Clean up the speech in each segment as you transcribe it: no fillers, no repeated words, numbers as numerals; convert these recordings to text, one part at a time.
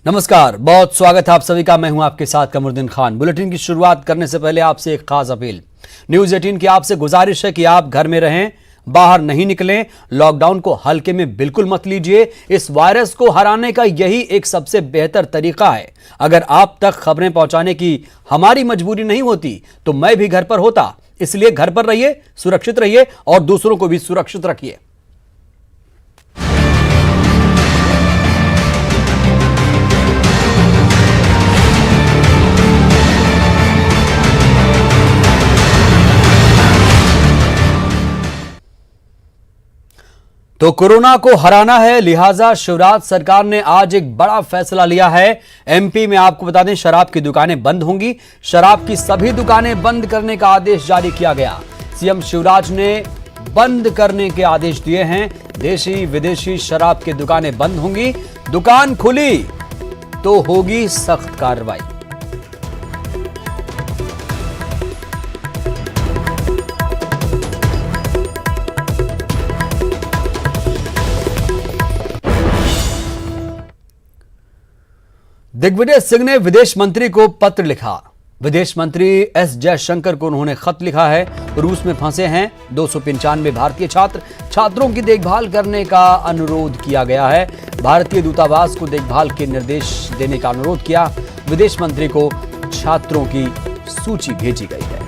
नमस्कार, बहुत स्वागत है आप सभी का। मैं हूं आपके साथ कमरुद्दीन खान। बुलेटिन की शुरुआत करने से पहले आपसे एक खास अपील। न्यूज 18 की आपसे गुजारिश है कि आप घर में रहें, बाहर नहीं निकलें, लॉकडाउन को हल्के में बिल्कुल मत लीजिए। इस वायरस को हराने का यही एक सबसे बेहतर तरीका है। अगर आप तक खबरें पहुंचाने की हमारी मजबूरी नहीं होती तो मैं भी घर पर होता। इसलिए घर पर रहिए, सुरक्षित रहिए और दूसरों को भी सुरक्षित रखिए। तो कोरोना को हराना है, लिहाजा शिवराज सरकार ने आज एक बड़ा फैसला लिया है। एमपी में आपको बता दें, शराब की दुकानें बंद होंगी। शराब की सभी दुकानें बंद करने का आदेश जारी किया गया। सीएम शिवराज ने बंद करने के आदेश दिए हैं। देशी विदेशी शराब की दुकानें बंद होंगी। दुकान खुली तो होगी सख्त कार्रवाई। दिग्विजय सिंह ने विदेश मंत्री को पत्र लिखा। विदेश मंत्री एस जयशंकर को उन्होंने खत लिखा है। रूस में फंसे हैं 295 भारतीय छात्रों की देखभाल करने का अनुरोध किया गया है। भारतीय दूतावास को देखभाल के निर्देश देने का अनुरोध किया। विदेश मंत्री को छात्रों की सूची भेजी गई है।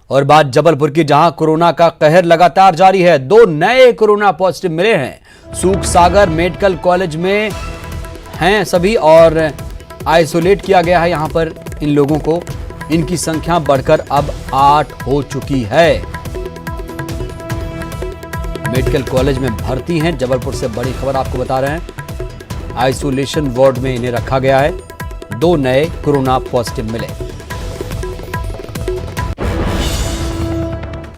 और बात जबलपुर की, जहां कोरोना का कहर लगातार जारी है। 2 नए कोरोना पॉजिटिव मिले हैं। सूख सागर मेडिकल कॉलेज में हैं सभी और आइसोलेट किया गया है यहां पर इन लोगों को। इनकी संख्या बढ़कर अब 8 हो चुकी है। मेडिकल कॉलेज में भर्ती हैं। जबलपुर से बड़ी खबर आपको बता रहे हैं। आइसोलेशन वार्ड में इन्हें रखा गया है। 2 नए कोरोना पॉजिटिव मिले।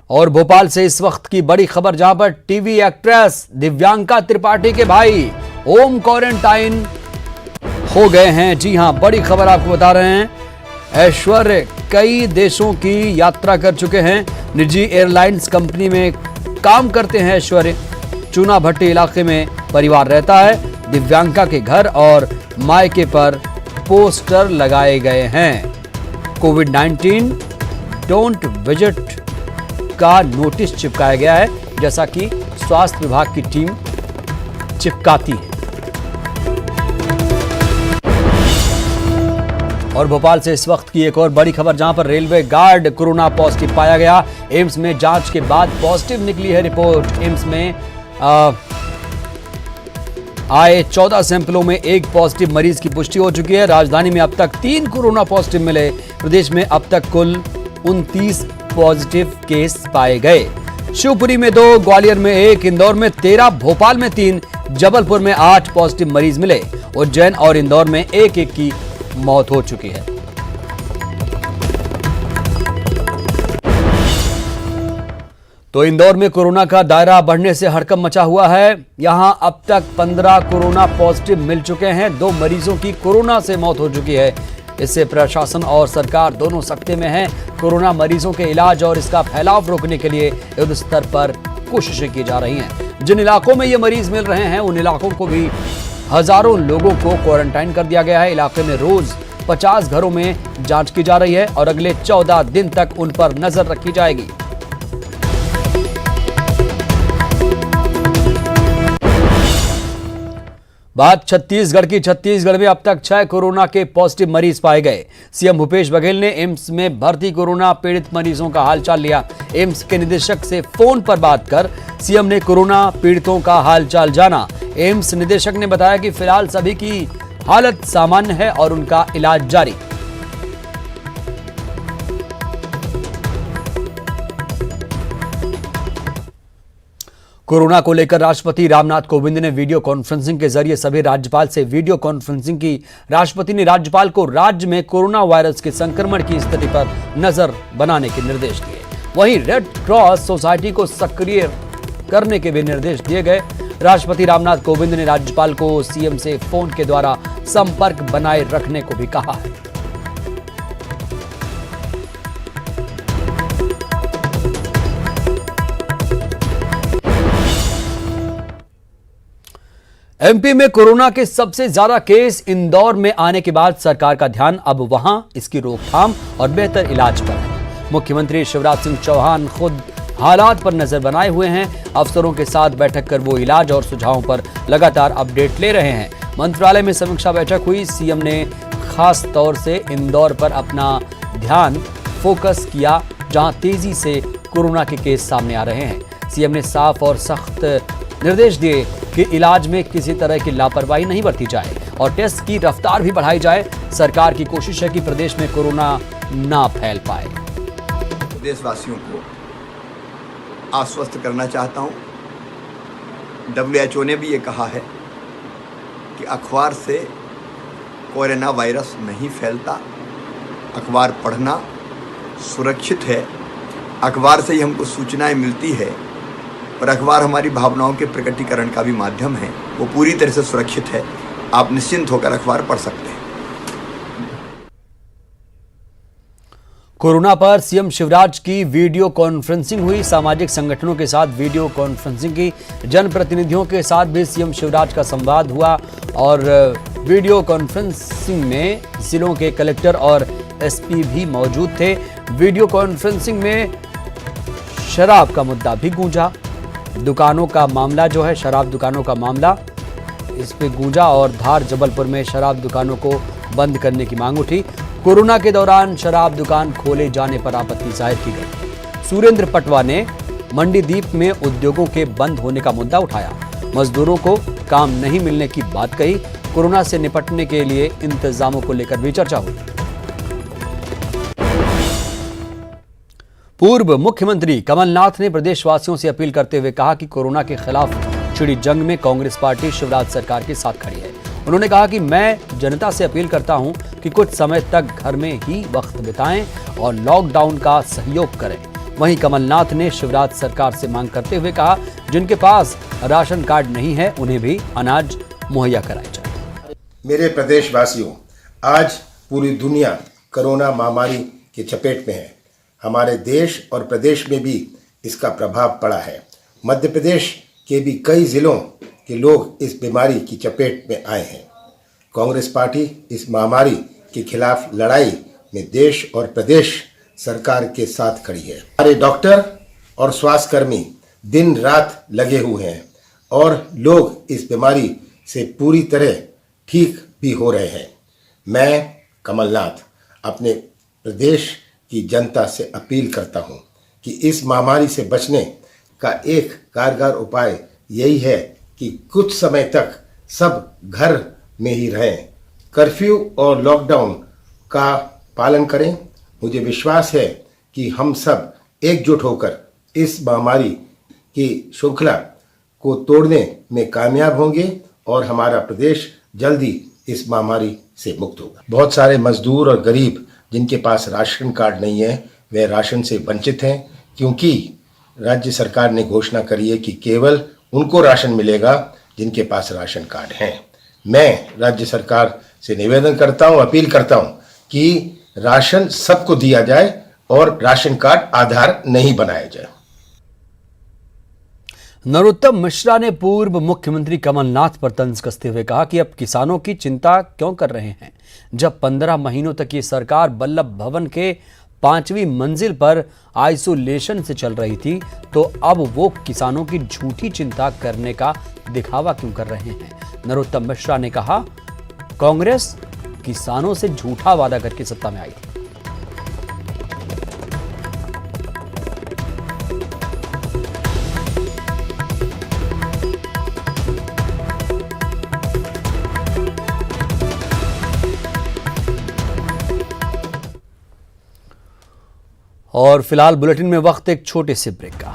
और भोपाल से इस वक्त की बड़ी खबर, जहां पर टीवी एक्ट्रेस दिव्यांका त्रिपाठी के भाई होम क्वारंटाइन हो गए हैं। जी हां, बड़ी खबर आपको बता रहे हैं। ऐश्वर्य कई देशों की यात्रा कर चुके हैं। निजी एयरलाइंस कंपनी में काम करते हैं ऐश्वर्य। चूना भट्टी इलाके में परिवार रहता है। दिव्यांका के घर और मायके पर पोस्टर लगाए गए हैं। कोविड-19 डोंट विजिट का नोटिस चिपकाया गया है, जैसा कि स्वास्थ्य विभाग की टीम चिपकाती है। और भोपाल से इस वक्त की एक और बड़ी खबर, जहां पर रेलवे गार्ड कोरोना पॉजिटिव पाया गया। एम्स में जांच के बाद पॉजिटिव निकली है रिपोर्ट। एम्स में आए 14 सैंपलों में एक पॉजिटिव मरीज की पुष्टि हो चुकी है। राजधानी में अब तक 3 कोरोना पॉजिटिव मिले। प्रदेश में अब तक कुल 29 पॉजिटिव केस पाए गए। शिवपुरी में 2, ग्वालियर में 1, इंदौर में 13, भोपाल में 3, जबलपुर में 8 पॉजिटिव मरीज मिले। उज्जैन और इंदौर में 1-1 की मौत हो चुकी है। तो इंदौर में कोरोना का दायरा बढ़ने से हड़कंप मचा हुआ है। यहां अब तक 15 कोरोना पॉजिटिव मिल चुके हैं। 2 मरीजों की कोरोना से मौत हो चुकी है। इससे प्रशासन और सरकार दोनों सख्ते में हैं। कोरोना मरीजों के इलाज और इसका फैलाव रोकने के लिए युद्ध स्तर पर कोशिशें की जा रही हैं। जिन इलाकों में ये मरीज मिल रहे हैं उन इलाकों को भी हजारों लोगों को क्वारंटाइन कर दिया गया है। इलाके में रोज 50 घरों में जांच की जा रही है और अगले 14 दिन तक उन पर नजर रखी जाएगी। बात छत्तीसगढ़ की। छत्तीसगढ़ में अब तक 6 कोरोना के पॉजिटिव मरीज पाए गए। सीएम भूपेश बघेल ने एम्स में भर्ती कोरोना पीड़ित मरीजों का हालचाल लिया। एम्स के निदेशक से फोन पर बात कर सीएम ने कोरोना पीड़ितों का हालचाल जाना। एम्स निदेशक ने बताया कि फिलहाल सभी की हालत सामान्य है और उनका इलाज जारी। कोरोना को लेकर राष्ट्रपति रामनाथ कोविंद ने वीडियो कॉन्फ्रेंसिंग के जरिए सभी राज्यपाल से वीडियो कॉन्फ्रेंसिंग की। राष्ट्रपति ने राज्यपाल को राज्य में कोरोना वायरस के संक्रमण की स्थिति पर नजर बनाने के निर्देश दिए। वहीं रेड क्रॉस सोसाइटी को सक्रिय करने के भी निर्देश दिए गए। राष्ट्रपति रामनाथ कोविंद ने राज्यपाल को सीएम से फोन के द्वारा संपर्क बनाए रखने को भी कहा है। एमपी में कोरोना के सबसे ज्यादा केस इंदौर में आने के बाद सरकार का ध्यान अब वहां इसकी रोकथाम और बेहतर इलाज पर है। मुख्यमंत्री शिवराज सिंह चौहान खुद हालात पर नजर बनाए हुए हैं। अफसरों के साथ बैठक कर वो इलाज और सुझावों पर लगातार अपडेट ले रहे हैं। मंत्रालय में समीक्षा बैठक हुई। सीएम ने खास तौर से इंदौर पर अपना ध्यान फोकस किया, जहां तेजी से कोरोना के केस सामने आ रहे हैं। सीएम ने साफ और सख्त निर्देश दिए कि इलाज में किसी तरह की लापरवाही नहीं बरती जाए और टेस्ट की रफ्तार भी बढ़ाई जाए। सरकार की कोशिश है कि प्रदेश में कोरोना ना फैल पाए। देशवासियों को आश्वस्त करना चाहता हूं, WHO ने भी ये कहा है कि अखबार से कोरोना वायरस नहीं फैलता। अखबार पढ़ना सुरक्षित है। अखबार से ही हमको सूचनाएं मिलती है और अखबार हमारी भावनाओं के प्रकटीकरण का भी माध्यम है। वो पूरी तरह से सुरक्षित है। आप निश्चिंत होकर अखबार पढ़ सकते हैं। कोरोना पर सीएम शिवराज की वीडियो कॉन्फ्रेंसिंग हुई। सामाजिक संगठनों के साथ वीडियो कॉन्फ्रेंसिंग की। जनप्रतिनिधियों के साथ भी सीएम शिवराज का संवाद हुआ और वीडियो कॉन्फ्रेंसिंग में जिलों के कलेक्टर और एसपी भी मौजूद थे। वीडियो कॉन्फ्रेंसिंग में शराब का मुद्दा भी गूंजा। दुकानों का मामला जो है, शराब दुकानों का मामला इस पे गूंजा और धार जबलपुर में शराब दुकानों को बंद करने की मांग उठी। कोरोना के दौरान शराब दुकान खोले जाने पर आपत्ति जाहिर की गई। सुरेंद्र पटवा ने मंडीदीप में उद्योगों के बंद होने का मुद्दा उठाया। मजदूरों को काम नहीं मिलने की बात कही। कोरोना से निपटने के लिए इंतजामों को लेकर भी चर्चा हुई। पूर्व मुख्यमंत्री कमलनाथ ने प्रदेशवासियों से अपील करते हुए कहा कि कोरोना के खिलाफ छिड़ी जंग में कांग्रेस पार्टी शिवराज सरकार के साथ खड़ी है। उन्होंने कहा कि मैं जनता से अपील करता हूं कि कुछ समय तक घर में ही वक्त बिताएं और लॉकडाउन का सहयोग करें। वहीं कमलनाथ ने शिवराज सरकार से मांग करते हुए कहा, जिनके पास राशन कार्ड नहीं है उन्हें भी अनाज मुहैया कराया जाए। मेरे प्रदेशवासियों, आज पूरी दुनिया कोरोना महामारी की चपेट में है। हमारे देश और प्रदेश में भी इसका प्रभाव पड़ा है। मध्य प्रदेश के भी कई जिलों के लोग इस बीमारी की चपेट में आए हैं। कांग्रेस पार्टी इस महामारी के खिलाफ लड़ाई में देश और प्रदेश सरकार के साथ खड़ी है। हमारे डॉक्टर और स्वास्थ्यकर्मी दिन रात लगे हुए हैं और लोग इस बीमारी से पूरी तरह ठीक भी हो रहे हैं। मैं कमलनाथ अपने प्रदेश की जनता से अपील करता हूं कि इस महामारी से बचने का एक कारगर उपाय यही है कि कुछ समय तक सब घर में ही रहें, कर्फ्यू और लॉकडाउन का पालन करें। मुझे विश्वास है कि हम सब एकजुट होकर इस महामारी की श्रृंखला को तोड़ने में कामयाब होंगे और हमारा प्रदेश जल्दी इस महामारी से मुक्त होगा। बहुत सारे मजदूर और गरीब जिनके पास राशन कार्ड नहीं है, वे राशन से वंचित हैं, क्योंकि राज्य सरकार ने घोषणा करी है कि केवल उनको राशन मिलेगा जिनके पास राशन कार्ड है। मैं राज्य सरकार से निवेदन करता हूं, अपील करता हूं कि राशन सबको दिया जाए और राशन कार्ड आधार नहीं बनाया जाए। नरोत्तम मिश्रा ने पूर्व मुख्यमंत्री कमलनाथ पर तंज कसते हुए कहा कि अब किसानों की चिंता क्यों कर रहे हैं, जब 15 महीनों तक ये सरकार बल्लभ भवन के 5वीं मंजिल पर आइसोलेशन से चल रही थी, तो अब वो किसानों की झूठी चिंता करने का दिखावा क्यों कर रहे हैं। नरोत्तम मिश्रा ने कहा, कांग्रेस किसानों से झूठा वादा करके सत्ता में आई थी। और फिलहाल बुलेटिन में वक्त एक छोटे से ब्रेक का।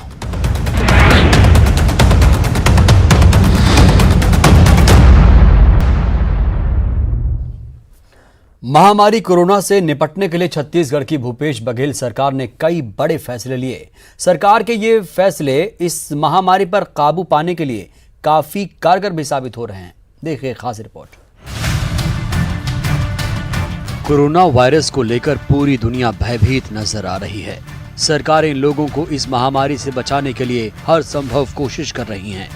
महामारी कोरोना से निपटने के लिए छत्तीसगढ़ की भूपेश बघेल सरकार ने कई बड़े फैसले लिए। सरकार के ये फैसले इस महामारी पर काबू पाने के लिए काफी कारगर भी साबित हो रहे हैं। देखिए खास रिपोर्ट। कोरोना वायरस को लेकर पूरी दुनिया भयभीत नजर आ रही है। सरकारें लोगों को इस महामारी से बचाने के लिए हर संभव कोशिश कर रही हैं।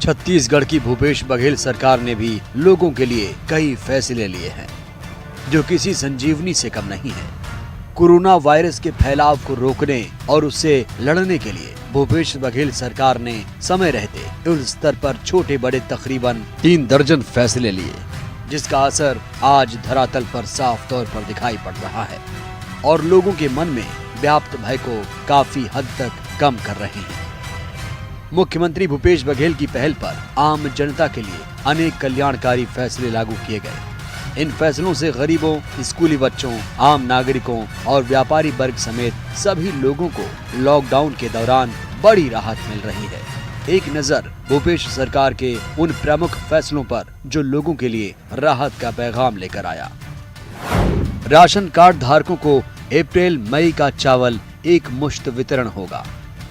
छत्तीसगढ़ की भूपेश बघेल सरकार ने भी लोगों के लिए कई फैसले लिए हैं, जो किसी संजीवनी से कम नहीं है। कोरोना वायरस के फैलाव को रोकने और उससे लड़ने के लिए भूपेश बघेल सरकार ने समय रहते युद्ध स्तर पर छोटे बड़े तकरीबन 3 दर्जन फैसले लिए, जिसका असर आज धरातल पर साफ तौर पर दिखाई पड़ रहा है और लोगों के मन में व्याप्त भय को काफी हद तक कम कर रहे हैं। मुख्यमंत्री भूपेश बघेल की पहल पर आम जनता के लिए अनेक कल्याणकारी फैसले लागू किए गए। इन फैसलों से गरीबों, स्कूली बच्चों, आम नागरिकों और व्यापारी वर्ग समेत सभी लोगों को लॉकडाउन के दौरान बड़ी राहत मिल रही है। एक नजर भूपेश सरकार के उन प्रमुख फैसलों पर जो लोगों के लिए राहत का पैगाम लेकर आया। राशन कार्ड धारकों को अप्रैल मई का चावल एक मुश्त वितरण होगा।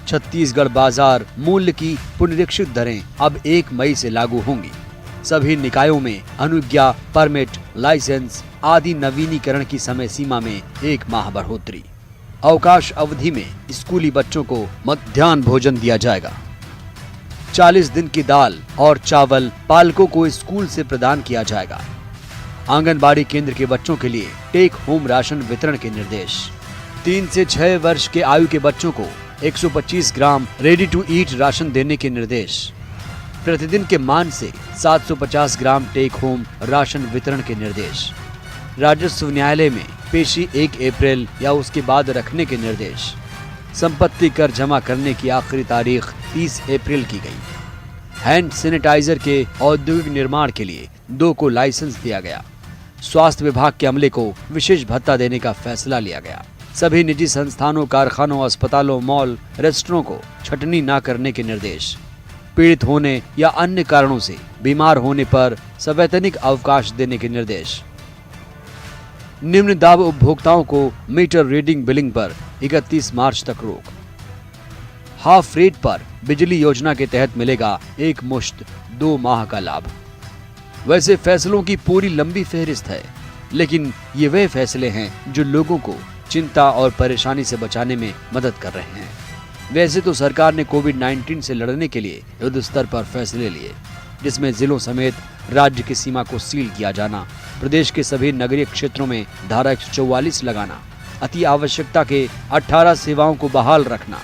छत्तीसगढ़ बाजार मूल्य की पुनरीक्षित दरें अब 1 मई से लागू होंगी। सभी निकायों में अनुज्ञा, परमिट, लाइसेंस आदि नवीनीकरण की समय सीमा में 1 माह बढ़ोतरी। अवकाश अवधि में स्कूली बच्चों को मध्याह्न भोजन दिया जाएगा। 40 दिन की दाल और चावल पालकों को स्कूल से प्रदान किया जाएगा। आंगनबाड़ी केंद्र के बच्चों के लिए टेक होम राशन वितरण के निर्देश। 3 से 6 वर्ष के आयु के बच्चों को 125 ग्राम रेडी टू ईट राशन देने के निर्देश। प्रतिदिन के मान से 750 ग्राम टेक होम राशन वितरण के निर्देश। राजस्व न्यायालय में पेशी 1 अप्रैल या उसके बाद रखने के निर्देश। संपत्ति कर जमा करने की आखिरी तारीख 30 अप्रैल की गई। हैंड सैनिटाइजर के औद्योगिक निर्माण के लिए 2 को लाइसेंस दिया गया। स्वास्थ्य विभाग के अमले को विशेष भत्ता देने का फैसला लिया गया। सभी निजी संस्थानों, कारखानों, अस्पतालों, मॉल, रेस्टोरों को छटनी न करने के निर्देश। पीड़ित होने या अन्य कारणों से बीमार होने पर सवैतनिक अवकाश देने के निर्देश। निम्न दाब उपभोक्ताओं को मीटर रीडिंग बिलिंग पर 31 मार्च तक रोक। हाफ रेट पर बिजली योजना के तहत मिलेगा एक मुश्त 2 माह का लाभ। वैसे फैसलों की पूरी लंबी फहरिस्त है, लेकिन ये वे फैसले हैं जो लोगों को चिंता और परेशानी से बचाने में मदद कर रहे हैं। वैसे तो सरकार ने कोविड-19 से लड़ने के लिए युद्ध स्तर पर फैसले लिए, जिसमें जिलों समेत राज्य की सीमा को सील किया जाना, प्रदेश के सभी नगरीय क्षेत्रों में धारा 144 लगाना, अति आवश्यकता के 18 सेवाओं को बहाल रखना,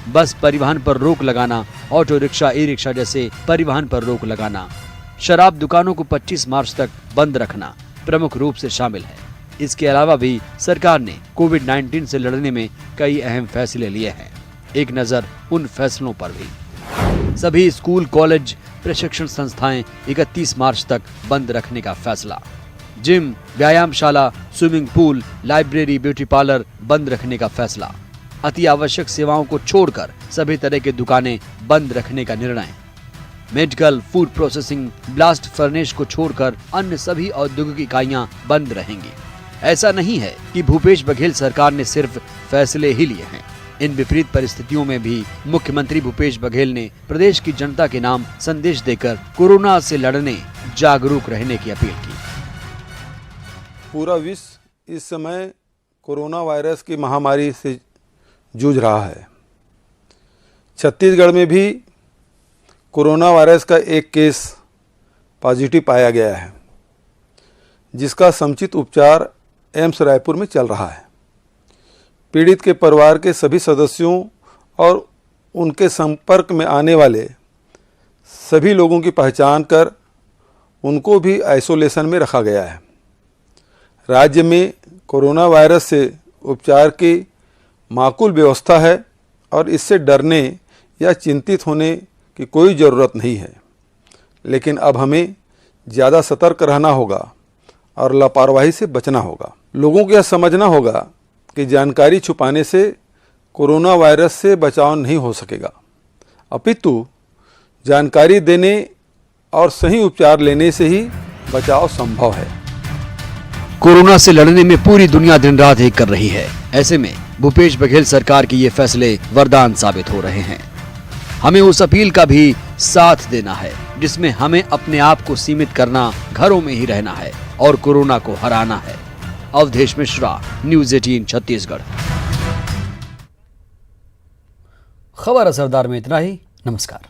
बस परिवहन पर रोक लगाना, ऑटो रिक्शा, ई रिक्शा जैसे परिवहन पर रोक लगाना, शराब दुकानों को 25 मार्च तक बंद रखना प्रमुख रूप से शामिल है। इसके अलावा भी सरकार ने कोविड-19 से लड़ने में कई अहम फैसले लिए हैं। एक नजर उन फैसलों पर भी। सभी स्कूल, कॉलेज, प्रशिक्षण संस्थाएं 31 मार्च तक बंद रखने का फैसला। जिम, व्यायामशाला, swimming pool, library, beauty parlour बंद रखने का फैसला। अति आवश्यक सेवाओं को छोड़कर सभी तरह की दुकानें बंद रखने का निर्णय। Medical, food processing, blast furnace को छोड़कर अन्य सभी औद्योगिक इकाइयां बंद रहेंगी। ऐसा नहीं है कि भूपेश बघेल सरकार ने सिर्फ फैसले ही लिए हैं। इन विपरीत परिस्थितियों में भी मुख्यमंत्री भूपेश बघेल ने प्रदेश की जनता के नाम संदेश देकर कोरोना से लड़ने, जागरूक रहने की अपील की। पूरा विश्व इस समय कोरोना वायरस की महामारी से जूझ रहा है। छत्तीसगढ़ में भी कोरोना वायरस का एक केस पॉजिटिव पाया गया है, जिसका समुचित उपचार एम्स रायपुर में चल रहा है। पीड़ित के परिवार के सभी सदस्यों और उनके संपर्क में आने वाले सभी लोगों की पहचान कर उनको भी आइसोलेशन में रखा गया है। राज्य में कोरोना वायरस से उपचार की माकूल व्यवस्था है और इससे डरने या चिंतित होने की कोई ज़रूरत नहीं है। लेकिन अब हमें ज़्यादा सतर्क रहना होगा और लापरवाही से बचना होगा। लोगों को यह समझना होगा कि जानकारी छुपाने से कोरोना वायरस से बचाव नहीं हो सकेगा, अपितु जानकारी देने और सही उपचार लेने से ही बचाव संभव है। कोरोना से लड़ने में पूरी दुनिया दिन रात एक कर रही है। ऐसे में भूपेश बघेल सरकार के ये फैसले वरदान साबित हो रहे हैं। हमें उस अपील का भी साथ देना है जिसमें हमें अपने आप को सीमित करना, घरों में ही रहना है और कोरोना को हराना है। अवधेश मिश्रा, न्यूज़ 18 छत्तीसगढ़। खबर असरदार में इतना ही। नमस्कार।